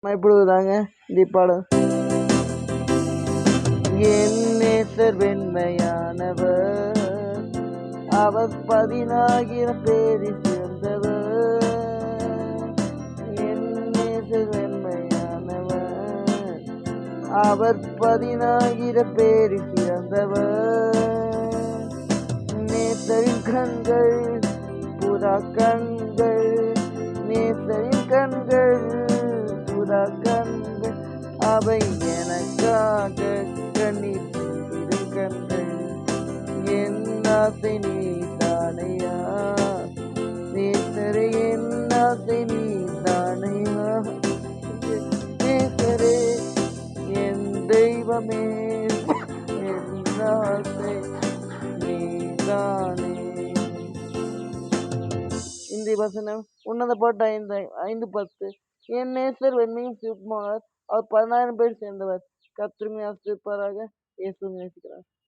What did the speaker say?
இப்படிதாங்க இந்த பாடம். என் நேசர் வெண்மையானவர், அவர் 10,000 பேரில் சிறந்தவர். என் நேசர் வெண்மையானவர், அவர் 10,000 பேரில் சிறந்தவர். நேசரின் கண்கள் புறா கண்கள், நேசரின் கண்கள் புறா கண்கள், அவை எனக்காக கண்ணீர் சிந்திடும் கண்கள். என் ஆசை நீ தானையா நேசரே, என் ஆசை நீ தானையா நேசரே, என் தெய்வமே, என் ஆசை நீதானே. இந்தி வசனம் உன்னத பாட்டு 5:10. என் நேசர் வெண்மையும் சிவப்புமானவர், அவர் 10,000 பேர் சேர்ந்தவர். கர்த்தருமே ஆசீர்வதிப்பாராக. இயேசு நேசிக்கிறார்.